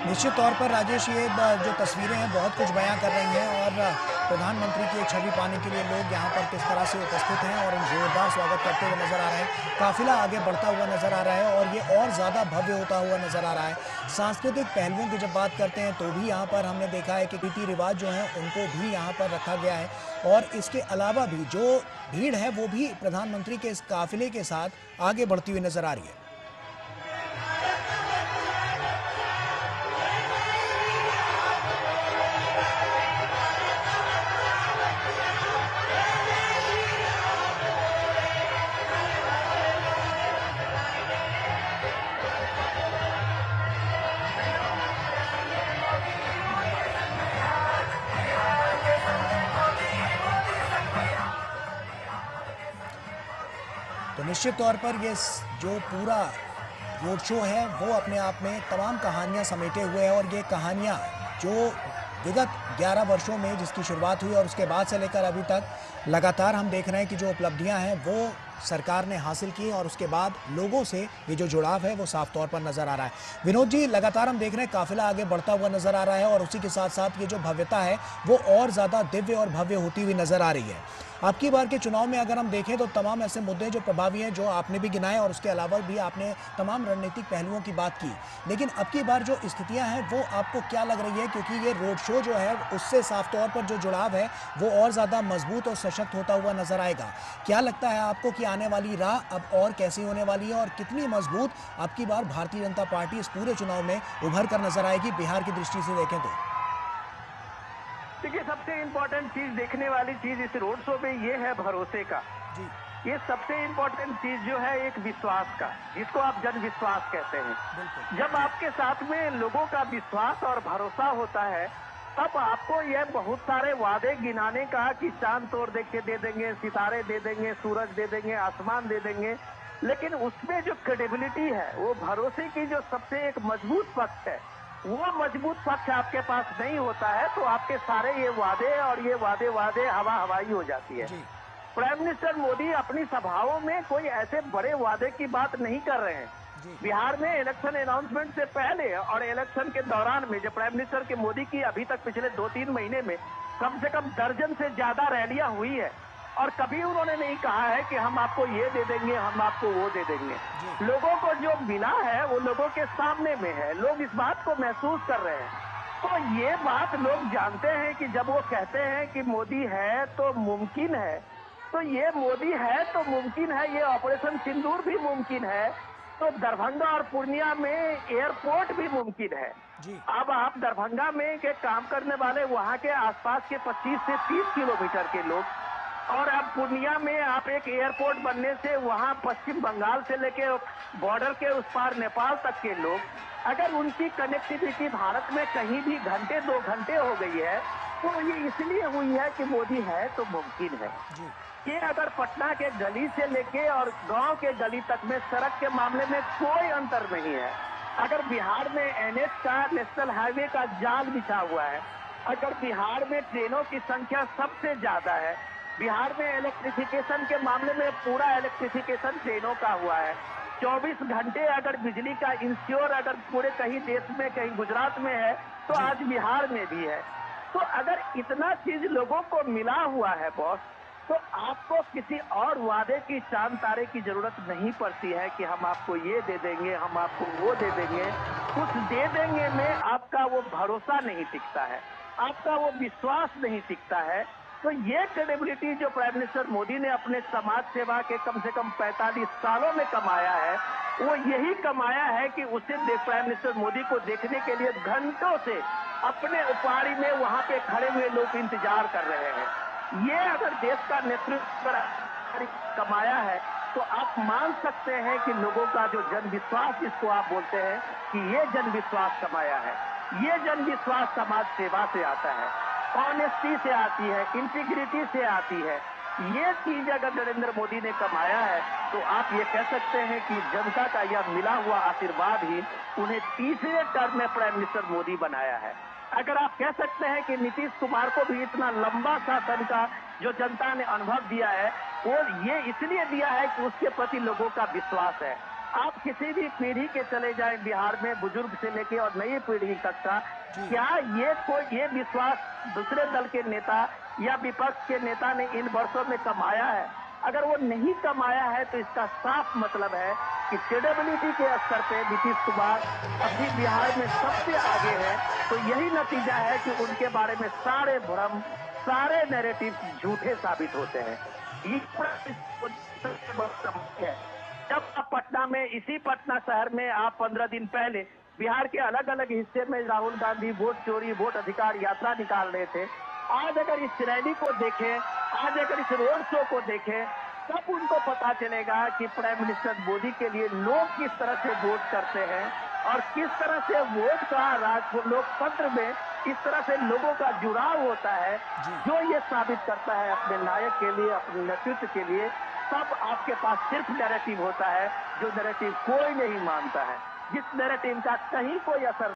निश्चित तौर पर राजेश, ये जो तस्वीरें हैं बहुत कुछ बयां कर रही हैं और प्रधानमंत्री की एक छवि पाने के लिए लोग यहां पर किस तरह से उपस्थित हैं और जोरदार स्वागत करते हुए नजर आ रहे हैं। काफिला आगे बढ़ता हुआ नजर आ रहा है और ये और ज़्यादा भव्य होता हुआ नजर आ रहा है। सांस्कृतिक पहलुओं की जब बात करते हैं तो भी यहाँ पर हमने देखा है कि रीति रिवाज जो हैं उनको भी यहाँ पर रखा गया है और इसके अलावा भी जो भीड़ है वो भी प्रधानमंत्री के इस काफिले के साथ आगे बढ़ती हुई नजर आ रही है। तो निश्चित तौर पर ये जो पूरा रोड शो है वो अपने आप में तमाम कहानियां समेटे हुए है और ये कहानियां जो विगत 11 वर्षों में जिसकी शुरुआत हुई और उसके बाद से लेकर अभी तक लगातार हम देख रहे हैं कि जो उपलब्धियां हैं वो सरकार ने हासिल की और उसके बाद लोगों से ये जो जुड़ाव है वो साफ तौर पर नजर आ रहा है। विनोद जी, लगातार हम देख रहे हैं काफिला आगे बढ़ता हुआ नजर आ रहा है और उसी के साथ साथ ये जो भव्यता है वो और ज्यादा दिव्य और भव्य होती हुई नजर आ रही है। अब की बार के चुनाव में अगर हम देखें तो तमाम ऐसे मुद्दे जो प्रभावी हैं जो आपने भी गिनाए और उसके अलावा भी आपने तमाम रणनीतिक पहलुओं की बात की, लेकिन अब की बार जो स्थितियां हैं वो आपको क्या लग रही है, क्योंकि ये रोड शो जो है उससे साफ तौर पर जो जुड़ाव है वो और ज़्यादा मजबूत और सशक्त होता हुआ नजर आएगा। क्या लगता है आपको कि आने वाली राह अब और कैसी होने वाली है और कितनी मजबूत अब की बार भारतीय जनता पार्टी इस पूरे चुनाव में उभर कर नजर आएगी बिहार की दृष्टि से देखें तो? देखिए, सबसे इम्पोर्टेंट चीज, देखने वाली चीज इस रोड शो में ये है भरोसे का। जी। ये सबसे इम्पोर्टेंट चीज जो है एक विश्वास का, जिसको आप जन विश्वास कहते हैं। जब आपके साथ में लोगों का विश्वास और भरोसा होता है तब आपको ये बहुत सारे वादे गिनाने का कि चांद तोड़ के दे देंगे, सितारे दे देंगे, सूरज दे देंगे, आसमान दे देंगे, लेकिन उसमें जो क्रेडिबिलिटी है, वो भरोसे की जो सबसे एक मजबूत पक्ष है, वो मजबूत पक्ष आपके पास नहीं होता है तो आपके सारे ये वादे और ये वादे हवा हवाई हो जाती है। प्राइम मिनिस्टर मोदी अपनी सभाओं में कोई ऐसे बड़े वादे की बात नहीं कर रहे हैं। बिहार में इलेक्शन अनाउंसमेंट से पहले और इलेक्शन के दौरान में जो प्राइम मिनिस्टर के मोदी की अभी तक पिछले 2-3 महीने में कम से कम दर्जन से ज्यादा रैलियां हुई है और कभी उन्होंने नहीं कहा है कि हम आपको ये दे देंगे, हम आपको वो दे देंगे। लोगों को जो मिला है वो लोगों के सामने में है, लोग इस बात को महसूस कर रहे हैं। तो ये बात लोग जानते हैं कि जब वो कहते हैं कि मोदी है तो मुमकिन है, तो ये मोदी है तो मुमकिन है, ये ऑपरेशन सिंदूर भी मुमकिन है, तो दरभंगा और पूर्णिया में एयरपोर्ट भी मुमकिन है। अब आप दरभंगा में के काम करने वाले वहाँ के आसपास के 25 से 30 किलोमीटर के लोग, और अब पूर्णिया में आप एक एयरपोर्ट बनने से वहाँ पश्चिम बंगाल से लेके बॉर्डर के उस पार नेपाल तक के लोग, अगर उनकी कनेक्टिविटी भारत में कहीं भी घंटे 2 घंटे हो गई है तो ये इसलिए हुई है कि मोदी है तो मुमकिन है। कि अगर पटना के गली से लेके और गांव के गली तक में सड़क के मामले में कोई अंतर नहीं है, अगर बिहार में एनएच का, नेशनल हाईवे का जाल बिछा हुआ है, अगर बिहार में ट्रेनों की संख्या सबसे ज्यादा है, बिहार में इलेक्ट्रिफिकेशन के मामले में पूरा इलेक्ट्रिफिकेशन ट्रेनों का हुआ है, 24 घंटे अगर बिजली का इंश्योर अगर पूरे कहीं देश में, कहीं गुजरात में है तो आज बिहार में भी है। तो अगर इतना चीज लोगों को मिला हुआ है बॉस, तो आपको किसी और वादे की चांद तारे की जरूरत नहीं पड़ती है कि हम आपको ये दे देंगे, हम आपको वो दे देंगे। कुछ दे देंगे में आपका वो भरोसा नहीं टिकता है, आपका वो विश्वास नहीं टिकता है। तो ये क्रेडिबिलिटी जो प्राइम मिनिस्टर मोदी ने अपने समाज सेवा के कम से कम 45 सालों में कमाया है, वो यही कमाया है कि उसे प्राइम मिनिस्टर मोदी को देखने के लिए घंटों से अपने उपाड़ी में वहां पे खड़े हुए लोग इंतजार कर रहे हैं। ये अगर देश का नेतृत्व कमाया है तो आप मान सकते हैं कि लोगों का जो जन विश्वास जिसको आप बोलते हैं कि ये जन विश्वास कमाया है, ये जन विश्वास समाज सेवा से आता है, ऑनेस्टी से आती है, इंटीग्रिटी से आती है। ये चीज अगर नरेंद्र मोदी ने कमाया है तो आप ये कह सकते हैं कि जनता का यह मिला हुआ आशीर्वाद ही उन्हें तीसरे टर्म में प्राइम मिनिस्टर मोदी बनाया है। अगर आप कह सकते हैं कि नीतीश कुमार को भी इतना लंबा शासन का जो जनता ने अनुभव दिया है वो ये इसलिए दिया है कि उसके प्रति लोगों का विश्वास है। आप किसी भी पीढ़ी के चले जाएं बिहार में, बुजुर्ग से लेके और नई पीढ़ी तक का, क्या ये विश्वास दूसरे दल के नेता या विपक्ष के नेता ने इन वर्षों में कमाया है? अगर वो नहीं कमाया है तो इसका साफ मतलब है कि क्रेडिबिलिटी के स्तर पे नीतीश कुमार अभी बिहार में सबसे आगे है। तो यही नतीजा है कि उनके बारे में सारे भ्रम, सारे नैरेटिव झूठे साबित होते हैं। जब आप पटना में, इसी पटना शहर में आप 15 दिन पहले बिहार के अलग अलग हिस्से में राहुल गांधी वोट चोरी, वोट अधिकार यात्रा निकाल रहे थे, आज अगर इस रैली को देखें, आज अगर इस रोड शो को देखें, तब उनको पता चलेगा कि प्राइम मिनिस्टर मोदी के लिए लोग किस तरह से वोट करते हैं और किस तरह से वोट का लोकतंत्र में किस तरह से लोगों का जुड़ाव होता है, जो ये साबित करता है अपने नायक के लिए, अपने नेतृत्व के लिए। तब आपके पास सिर्फ नैरेटिव होता है, जो नैरेटिव कोई नहीं मानता है, जिस नैरेटिव का कहीं कोई असर